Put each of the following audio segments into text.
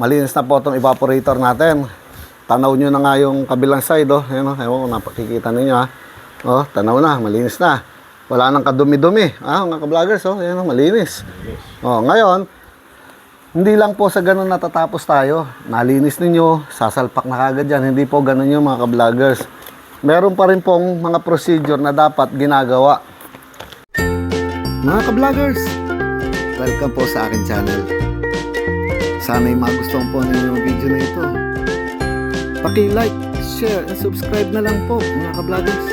Malinis na po itong evaporator natin. Tanaw nyo na nga yung kabilang side, oh. Ayan, oh. Ewan ko, napakikita ninyo, ha. Oh, tanaw na, malinis na. Wala nang kadumi-dumi. Mga ka-vloggers, oh. Ayan, oh, malinis. Oh, ngayon, hindi lang po sa ganun natatapos tayo. Nalinis ninyo, sasalpak na kagad yan. Hindi po ganun yung mga ka-vloggers. Meron pa rin pong mga procedure na dapat ginagawa. Mga ka-vloggers, welcome po sa akin channel. Sana'y magustuhan po ninyo yung video na ito. Paki-like, share, and subscribe na lang po mga ka-vloggers.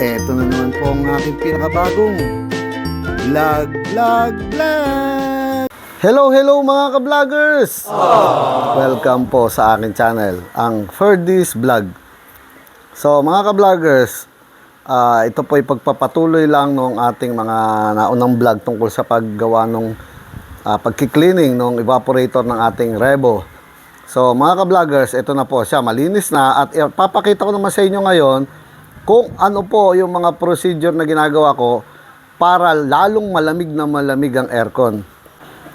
Eto na naman po ang aking pinakabagong vlog. Hello mga ka-vloggers! Welcome po sa aking channel, ang Ferdy's Vlog. So mga ka-vloggers, ito po ay pagpapatuloy lang ng ating mga naunang vlog tungkol sa paggawa ng pagki-cleaning ng evaporator ng ating Rebo. So mga ka-vloggers, ito na po siya, malinis na, at papakita ko naman sa inyo ngayon kung ano po yung mga procedure na ginagawa ko para lalong malamig na malamig ang aircon.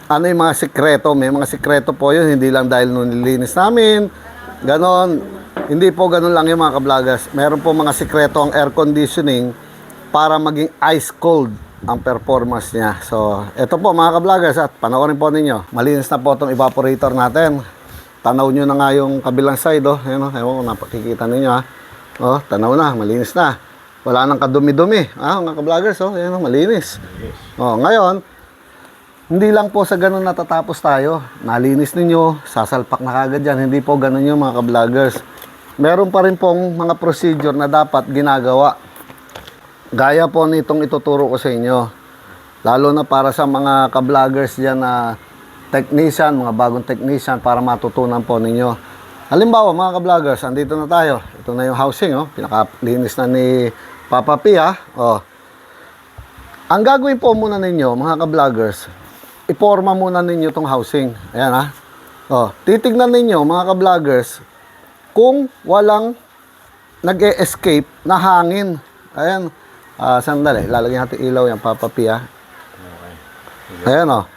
Ano yung mga sikreto? May mga sikreto po yun, hindi lang dahil nung nilinis namin, ganon. Hindi po ganon lang yung mga ka-vloggers. Meron po mga sikreto ang air conditioning para maging ice cold ang performance niya. So, ito po mga ka-vloggers, at panoorin po ninyo. Malinis na po itong evaporator natin. Tanaw nyo na nga yung kabilang side, oh. Ayan, oh. Ewan ko, napakikita ninyo, ha. Oh, tanaw na, malinis na. Wala nang kadumi-dumi. Mga ka-vloggers, oh. Ayan, oh, malinis. Oh, ngayon, hindi lang po sa ganun natatapos tayo. Nalinis ninyo, sasalpak na kagad yan. Hindi po ganun yung mga ka-vloggers. Meron pa rin pong mga procedure na dapat ginagawa. Gaya po nitong ituturo ko sa inyo. Lalo na para sa mga ka-vloggers dyan na technician, mga bagong technician, para matutunan po ninyo. Halimbawa mga ka-vloggers, andito na tayo. Ito na yung housing, oh. Pinakalinis na ni Papa P, ha. Oh. Ang gagawin po muna ninyo mga ka-vloggers, iporma muna ninyo itong housing. Ayan, ha. Oh, titignan ninyo mga ka-vloggers kung walang nag-e-escape na hangin. Ayan. Sandali, lalagyan natin ilaw yan, Papa P, ha. Ayan, oh.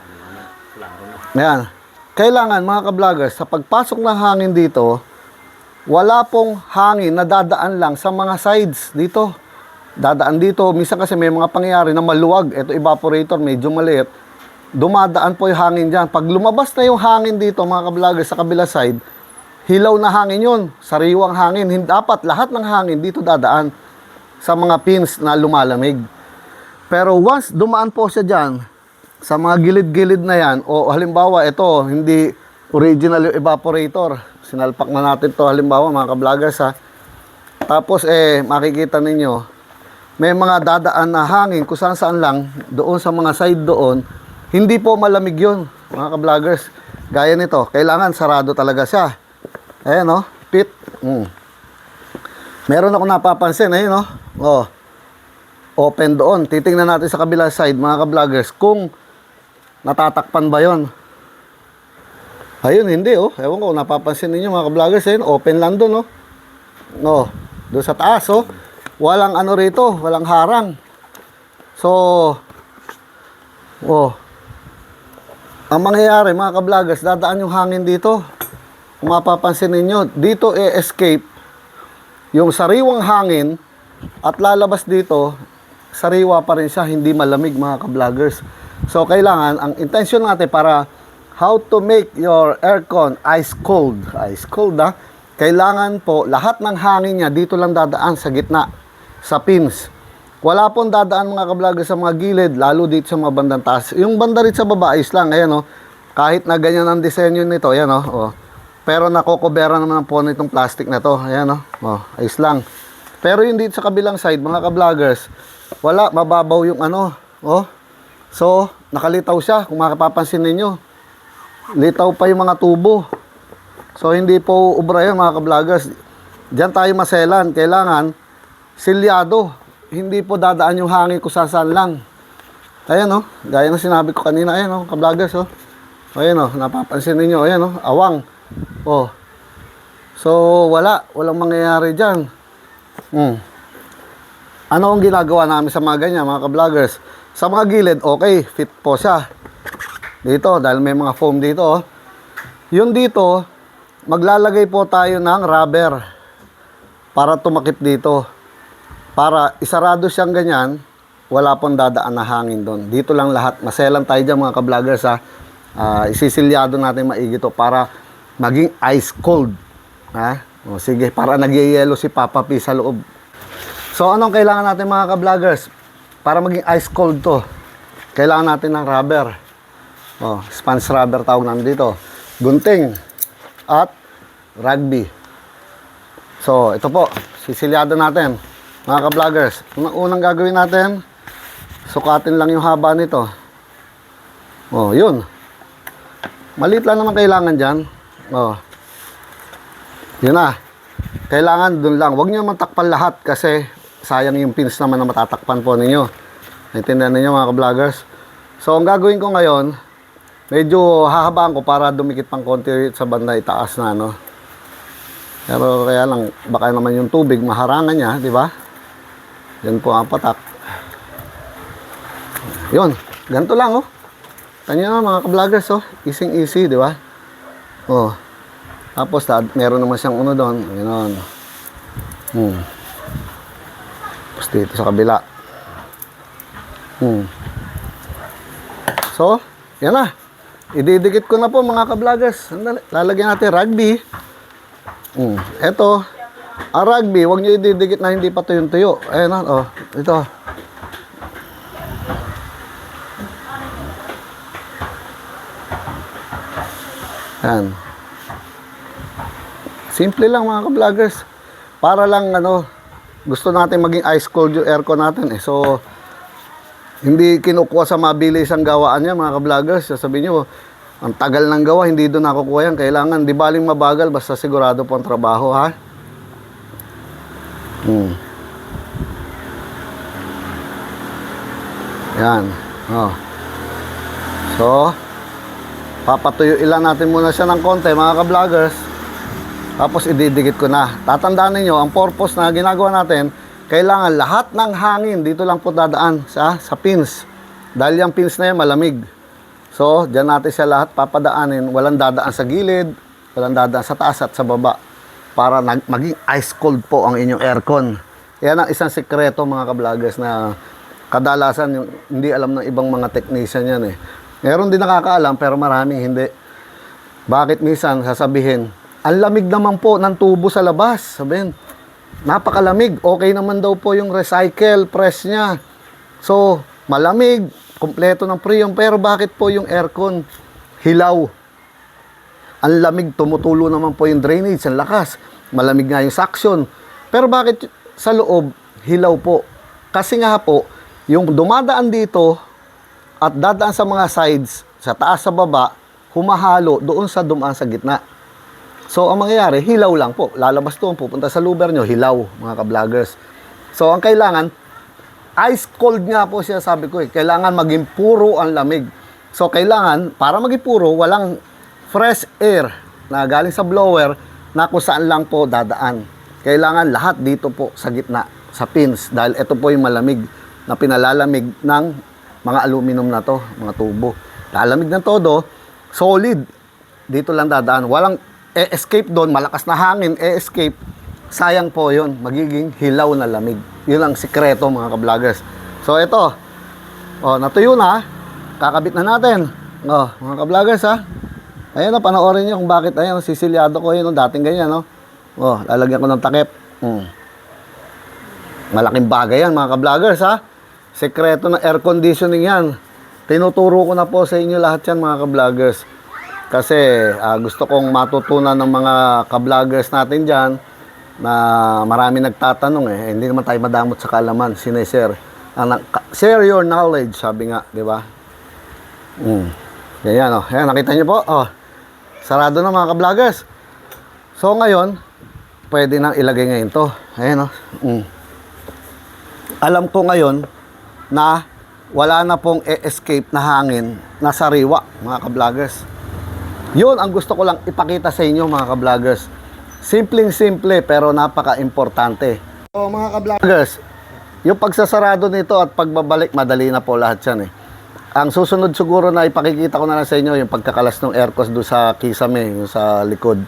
Ayan. Kailangan mga ka-vloggers, sa pagpasok ng hangin dito, wala pong hangin na dadaan lang sa mga sides dito. Dadaan dito. Minsan kasi may mga pangyayari na maluwag. Ito evaporator, medyo maliit. Dumadaan po yung hangin dyan. Pag lumabas na yung hangin dito, mga ka-vloggers, sa kabila side, hilaw na hangin yun. Sariwang hangin. Dapat lahat ng hangin dito dadaan sa mga pins na lumalamig. Pero once dumaan po siya dyan, sa mga gilid-gilid na yan, o halimbawa ito, hindi original yung evaporator. Sinalpak na natin to halimbawa mga ka-vloggers, ha. Tapos makikita ninyo, may mga dadaan na hangin kung saan lang, doon sa mga side doon. Hindi po malamig yun, mga ka-vloggers. Gaya nito, kailangan sarado talaga siya. Ayan, oh, pit. Meron ako napapansin, ayun, oh. Oh, open doon. Titingnan natin sa kabilang side, mga ka-vloggers, kung natatakpan ba yon. Ayun, hindi, oh. Ewan ko, napapansin ninyo, mga ka-vloggers, ayun, open lang doon, oh. No, doon sa taas, oh. Walang ano rito, walang harang. So, oh, ang mangyayari mga ka-vloggers, dadaan yung hangin dito. Kung mapapansin ninyo, dito escape yung sariwang hangin at lalabas dito, sariwa pa rin siya, hindi malamig mga ka-vloggers. So, kailangan, ang intention natin para how to make your aircon ice cold. Ice cold, ha? Kailangan po, lahat ng hangin niya dito lang dadaan sa gitna, sa pins. Wala pong dadaan mga ka-vloggers sa mga gilid, lalo dito sa mga bandang taas. Yung banda rin sa baba, ayos lang. Ayan, oh. Kahit na ganyan ang disenyo nito, ayan, oh. Oh. Pero nakokobera naman po nitong plastic na to. Ayan, oh. Oh, ayos lang. Pero yung dito sa kabilang side, mga ka-vloggers, wala, mababaw yung ano. Oh. So, nakalitaw siya. Kung makapapansin ninyo, litaw pa yung mga tubo. So, hindi po ubra yun, mga ka-vloggers. Diyan tayo maselan. Kailangan silyado. Hindi po dadaan yung hangin kung saan lang. Ayan, oh. Gaya ng sinabi ko kanina. Ayan, oh, ka-vloggers, oh. Ayan, oh. Napapansin ninyo. Ayan, oh. Awang. Oh. So, walang mangyayari dyan. Ano ang ginagawa namin sa mga ganyan, mga ka-vloggers? Sa mga gilid, okay. Fit po siya. Dito, dahil may mga foam dito, oh. Yun dito, maglalagay po tayo ng rubber para tumakip dito. Para isarado siyang ganyan, wala pong dadaan na hangin doon. Dito lang lahat. Maselan tayo dyan mga ka-vloggers ha. Isisilyado natin maigi to para maging ice cold. Ha? O, sige, para nagyayelo si Papa P sa loob. So, anong kailangan natin mga ka-vloggers? Para maging ice cold to, kailangan natin ng rubber. O, sponge rubber tawag namin dito. Gunting at rugby. So, ito po, sisilyado natin mga ka-vloggers. Unang gagawin natin, sukatin lang yung haba nito. O, yun. Maliit lang naman kailangan dyan. O, yun na. Kailangan dun lang. Huwag nyo matakpan lahat kasi sayang yung pins naman na matatakpan po ninyo. Naintindihan ninyo mga ka-vloggers. So, ang gagawin ko ngayon, medyo hahabaan ko para dumikit pang konti sa banda itaas na, no? Pero kaya lang, baka naman yung tubig, maharangan niya, di ba? Yan po ang patak. Yun, ganito lang, oh. Tanyo na mga ka-vloggers, oh. Easy, di ba? Oh. Tapos, meron naman siyang uno doon. Ganoon. Tapos dito sa kabila. So, yan na. Ididikit ko na po mga ka-vloggers. Lalagyan natin rugby. Ito, ang rugby, huwag nyo ididikit na hindi pa tuyong-tuyo. Ayan na, oh. Ito. Yan. Simple lang mga ka-vloggers. Para lang gusto natin maging ice cold yung aircon natin eh. So, hindi kinukuha sa mabilis ang gawaan niya mga ka-vloggers. Sasabihin nyo, ang tagal ng gawa, hindi doon nakukuha yan. Kailangan, di baling mabagal, basta sigurado po ang trabaho, ha? Yan. Oh. So, papatuyo ilan natin muna siya ng konti mga ka-vloggers. Tapos ididikit ko na. Tatandaan niyo ang purpose na ginagawa natin, kailangan lahat ng hangin dito lang po dadaan sa pins. Dahil yung pins na yan malamig. So, dyan natin siya lahat papadaanin. Walang dadaan sa gilid, walang dadaan sa taas at sa baba. Para maging ice cold po ang inyong aircon. Yan ang isang sekreto mga ka-vloggers na kadalasan yung hindi alam ng ibang mga technician yan eh. Meron din nakakaalam pero maraming hindi. Bakit minsan sasabihin, ang lamig naman po ng tubo sa labas. Sabihin, napakalamig. Okay naman daw po yung recycle press niya. So, malamig, kompleto ng freon. Pero bakit po yung aircon hilaw? Ang lamig, tumutulo naman po yung drainage, ang lakas. Malamig nga yung suction. Pero bakit sa loob, hilaw po? Kasi nga po, yung dumadaan dito at dadaan sa mga sides, sa taas sa baba, humahalo doon sa dumaan sa gitna. So, ang mangyayari, hilaw lang po. Lalabas doon, pupunta sa louver nyo, hilaw, mga ka-vloggers. So, ang kailangan, ice cold nga po siya, sabi ko eh. Kailangan maging puro ang lamig. So, kailangan, para maging puro, walang fresh air na galing sa blower na kung saan lang po dadaan. Kailangan lahat dito po sa gitna, sa pins. Dahil ito po yung malamig na pinalalamig ng mga aluminum na to, mga tubo. Lalamig ng todo, solid. Dito lang dadaan. Walang escape doon, malakas na hangin, escape. Sayang po yun, magiging hilaw na lamig. Yun ang sikreto mga ka-vloggers. So ito, natuyo na, kakabit na natin. Mga ka-vloggers ha. Ayan o, panoorin nyo kung bakit, ayan, sisilyado ko yun, dating ganyan, no? Lalagyan ko ng takip. Malaking bagay yan mga ka-vloggers ha. Sekreto ng air conditioning yan. Tinuturo ko na po sa inyo lahat yan mga ka-vloggers. Kasi gusto kong matutunan ng mga ka-vloggers natin dyan na marami nagtatanong eh. Hindi naman tayo madamot sa kaalaman. Sineshare. Share your knowledge, sabi nga, di ba? Ganyan, Ayan, nakita nyo po. Sarado na mga ka-vloggers. So, ngayon, pwede nang ilagay ngayon to. Ayan, Alam ko ngayon na wala na pong escape na hangin na sariwa, mga ka-vloggers. Yun ang gusto ko lang ipakita sa inyo mga ka-vloggers. Simpleng-simple pero napaka-importante. So mga ka-vloggers, yung pagsasarado nito at pagbabalik, madali na po lahat yan eh. Ang susunod siguro na ipakikita ko na lang sa inyo yung pagkakalas ng aircon doon sa kisame, yung sa likod.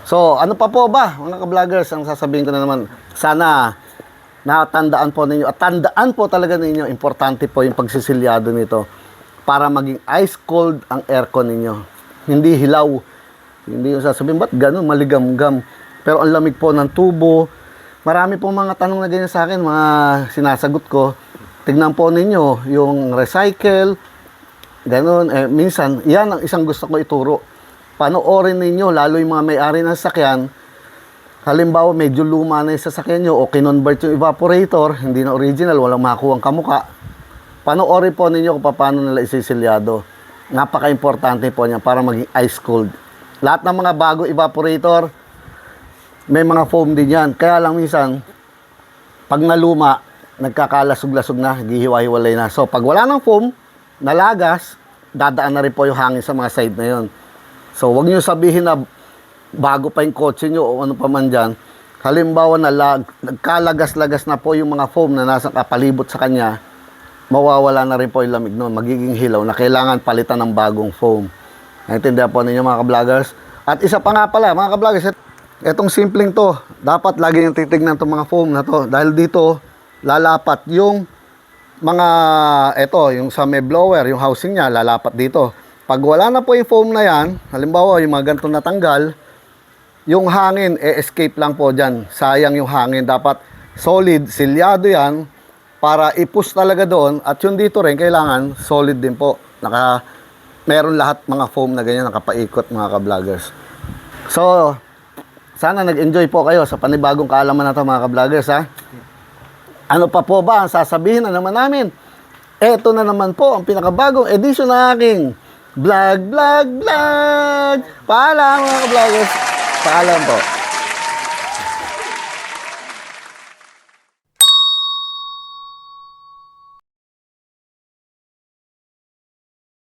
So, ano pa po ba, mga ka-vloggers, ang sasabihin ko na naman, sana natandaan po ninyo, at tandaan po talaga ninyo, importante po yung pagsisilyado nito para maging ice cold ang aircon ninyo. Hindi hilaw. Hindi yung sasabihin, ba't ganun, maligam-gam. Pero ang lamig po ng tubo. Marami po mga tanong na ganyan sa akin, mga sinasagot ko. Tignan po ninyo yung recycle, ganun. Minsan, yan ang isang gusto ko ituro. Panoorin ninyo, lalo yung mga may-ari ng sasakyan. Halimbawa, medyo luma na yung sasakyan nyo o kinonvert yung evaporator, hindi na original, walang makuha ang kamuka. Panoorin po ninyo kung paano nila isisilyado. Napaka-importante po niya para maging ice cold. Lahat ng mga bago evaporator, may mga foam din yan. Kaya lang minsan, pag naluma, nagkakalasog-lasog na, gihiwa-hiwalay na. So, pag wala ng foam, nalagas, dadaan na rin po yung hangin sa mga side na yon. So, huwag nyo sabihin na bago pa yung kotse nyo o ano pa man dyan. Halimbawa na nagkalagas-lagas na po yung mga foam na nasa kapalibot sa kanya, mawawala na rin po yung lamig noon. Magiging hilaw na kailangan palitan ng bagong foam. Naintindihan po ninyo mga ka-vloggers. At isa pa nga pala, mga ka-vloggers, itong simpleng to, dapat lagi yung titignan itong mga foam na to. Dahil dito, lalapat yung mga, yung sa may blower, yung housing niya, lalapat dito. Pag wala na po yung foam na yan, halimbawa yung mga ganito natanggal, yung hangin, escape lang po dyan. Sayang yung hangin. Dapat solid, silyado yan, para i-push talaga doon. At yung dito rin, kailangan solid din po. Meron lahat mga foam na ganyan, nakapaikot mga ka-vloggers. So, sana nag-enjoy po kayo sa panibagong kaalaman na ito mga ka-vloggers, ha? Ano pa po ba ang sasabihin na naman namin? Eto na naman po ang pinakabagong edisyon ng aking vlog. Paalam mga ka-vloggers. Paalam po.